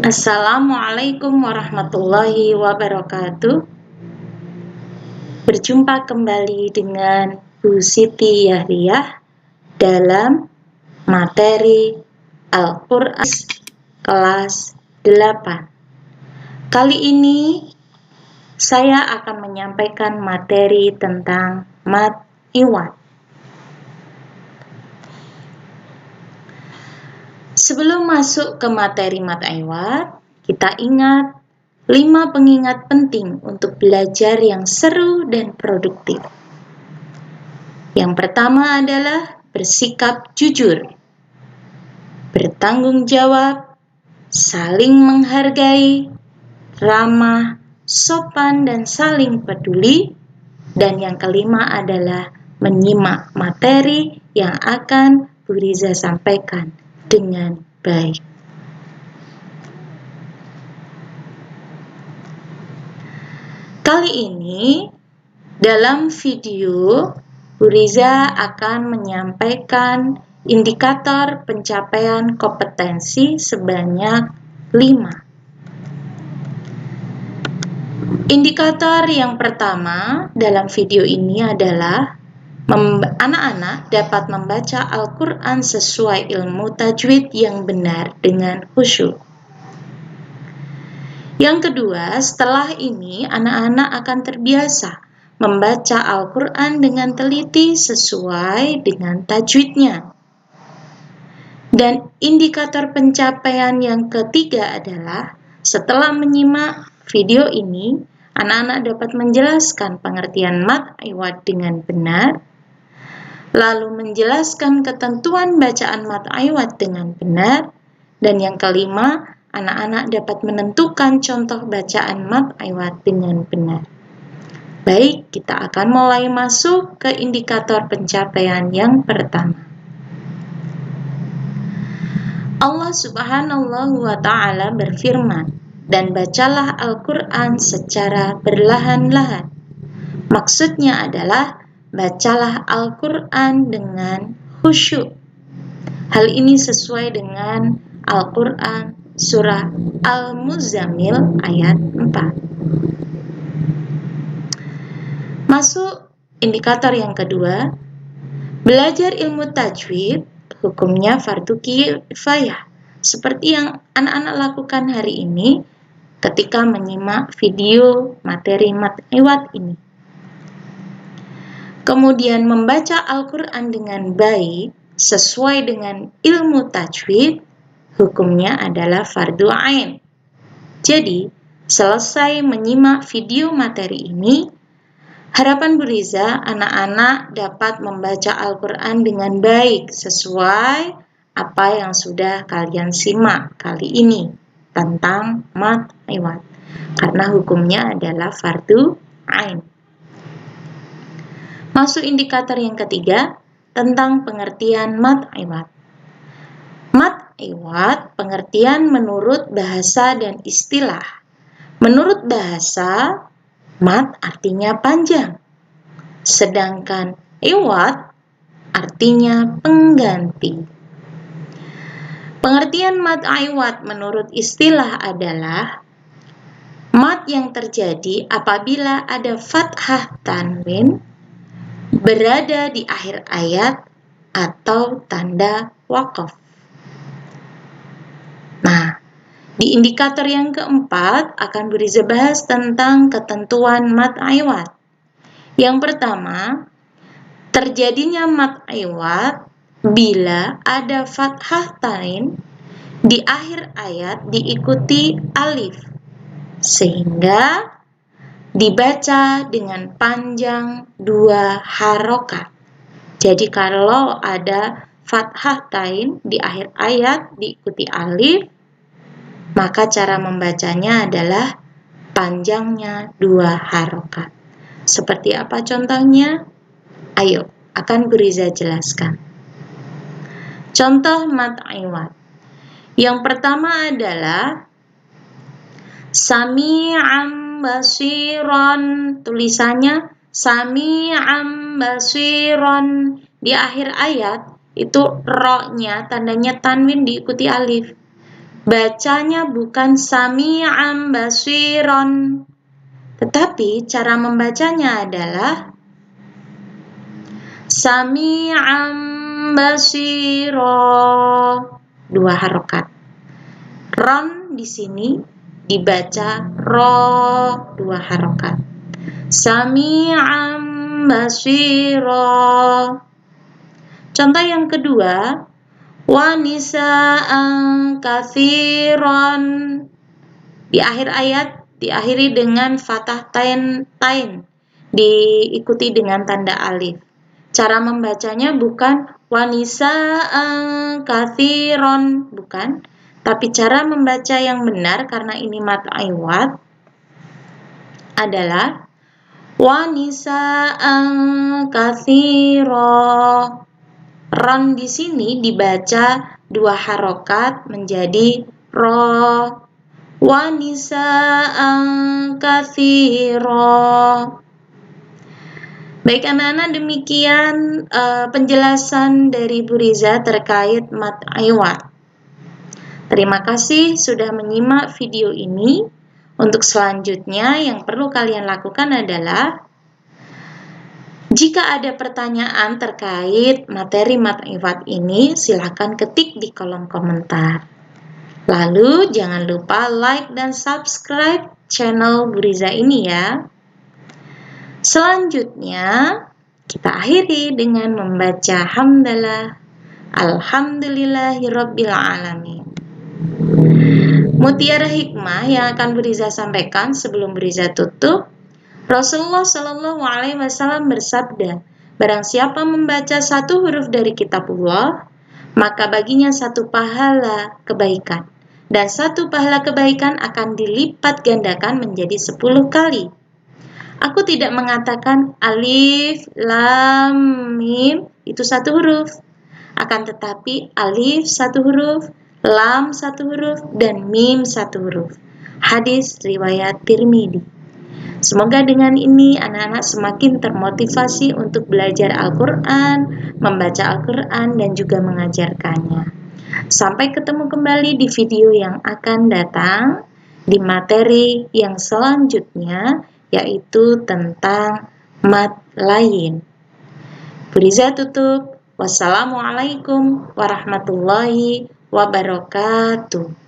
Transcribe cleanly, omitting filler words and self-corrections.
Assalamualaikum warahmatullahi wabarakatuh. Berjumpa kembali dengan Bu Siti Yahriyah dalam materi Al-Quran kelas 8. Kali ini saya akan menyampaikan materi tentang mad iwad. Sebelum masuk ke materi mad iwad, kita ingat 5 pengingat penting untuk belajar yang seru dan produktif. Yang pertama adalah bersikap jujur, bertanggung jawab, saling menghargai, ramah, sopan, dan saling peduli. Dan yang kelima adalah menyimak materi yang akan Bu Riza sampaikan dengan baik. Kali ini, dalam video, Bu Riza akan menyampaikan indikator pencapaian kompetensi sebanyak 5. Indikator yang pertama dalam video ini adalah anak-anak dapat membaca Al-Quran sesuai ilmu tajwid yang benar dengan khusyuk. Yang kedua, setelah ini anak-anak akan terbiasa membaca Al-Quran dengan teliti sesuai dengan tajwidnya. Dan indikator pencapaian yang ketiga adalah setelah menyimak video ini, anak-anak dapat menjelaskan pengertian mad iwad dengan benar, lalu menjelaskan ketentuan bacaan mad iwad dengan benar, dan yang kelima, anak-anak dapat menentukan contoh bacaan mad iwad dengan benar. Baik, kita akan mulai masuk ke indikator pencapaian yang pertama. Allah Subhanahu wa Ta'ala berfirman, dan bacalah Al-Quran secara perlahan-lahan. Maksudnya adalah bacalah Al-Quran dengan khusyuk. Hal ini sesuai dengan Al-Quran Surah Al-Muzammil ayat 4. Masuk indikator yang kedua, belajar ilmu tajwid, hukumnya fardu kifayah, seperti yang anak-anak lakukan hari ini ketika menyimak video materi mad iwad ini. Kemudian membaca Al-Quran dengan baik sesuai dengan ilmu tajwid, hukumnya adalah fardu ain. Jadi, selesai menyimak video materi ini, harapan Bu Riza anak-anak dapat membaca Al-Quran dengan baik sesuai apa yang sudah kalian simak kali ini tentang mad iwad, karena hukumnya adalah fardu ain. Masuk indikator yang ketiga tentang pengertian mad iwad. Mad iwad pengertian menurut bahasa dan istilah. Menurut bahasa, mad artinya panjang, sedangkan iwad artinya pengganti. Pengertian mad iwad menurut istilah adalah mad yang terjadi apabila ada fathah tanwin berada di akhir ayat atau tanda waqaf. Nah, di indikator yang keempat akan Bu Riza bahas tentang ketentuan mad iwad. Yang pertama, terjadinya mad iwad bila ada fathah tanwin di akhir ayat diikuti alif, sehingga dibaca dengan panjang 2 harokat. Jadi kalau ada fathah tain di akhir ayat diikuti alif, maka cara membacanya adalah panjangnya 2 harokat. Seperti apa contohnya? Ayo, akan Bu Riza jelaskan. Contoh mad iwad. Yang pertama adalah sami'an basiron, tulisannya sami'an basiron. Di akhir ayat itu ro-nya tandanya tanwin diikuti alif. Bacanya bukan sami'an basiron, tetapi cara membacanya adalah sami'an basiro, 2 harokat. Ron di sini dibaca ro, 2 harokat. Sami'an basiro. Contoh yang kedua, wa nisa'an katsiron. Di akhir ayat diakhiri dengan fathah tain, diikuti dengan tanda alif. Cara membacanya bukan wa nisa'an katsiron, bukan. Tapi cara membaca yang benar karena ini mad iwad adalah wa nisa'an katsiro. Ron di sini dibaca 2 harokat menjadi ro. Wa nisa'an katsiro. Baik anak-anak, demikian penjelasan dari Bu Riza terkait mad iwad. Terima kasih sudah menyimak video ini. Untuk selanjutnya yang perlu kalian lakukan adalah jika ada pertanyaan terkait materi mad iwad ini, silakan ketik di kolom komentar. Lalu jangan lupa like dan subscribe channel Bu Riza ini ya. Selanjutnya kita akhiri dengan membaca hamdalah. Alhamdulillahirabbil alamin. Mutiara hikmah yang akan Bu Riza sampaikan sebelum Bu Riza tutup. Rasulullah Shallallahu Alaihi Wasallam bersabda, barang siapa membaca 1 huruf dari kitabullah, maka baginya 1 pahala kebaikan, dan 1 pahala kebaikan akan dilipat gandakan menjadi 10 kali. Aku tidak mengatakan alif, lam, mim itu 1 huruf, akan tetapi alif 1 huruf, lam 1 huruf, dan mim 1 huruf. Hadis riwayat Tirmidzi. Semoga dengan ini anak-anak semakin termotivasi untuk belajar Al-Quran, membaca Al-Quran, dan juga mengajarkannya. Sampai ketemu kembali di video yang akan datang, di materi yang selanjutnya, yaitu tentang mad lain. Bu Riza tutup. Wassalamualaikum warahmatullahi wabarakatuh.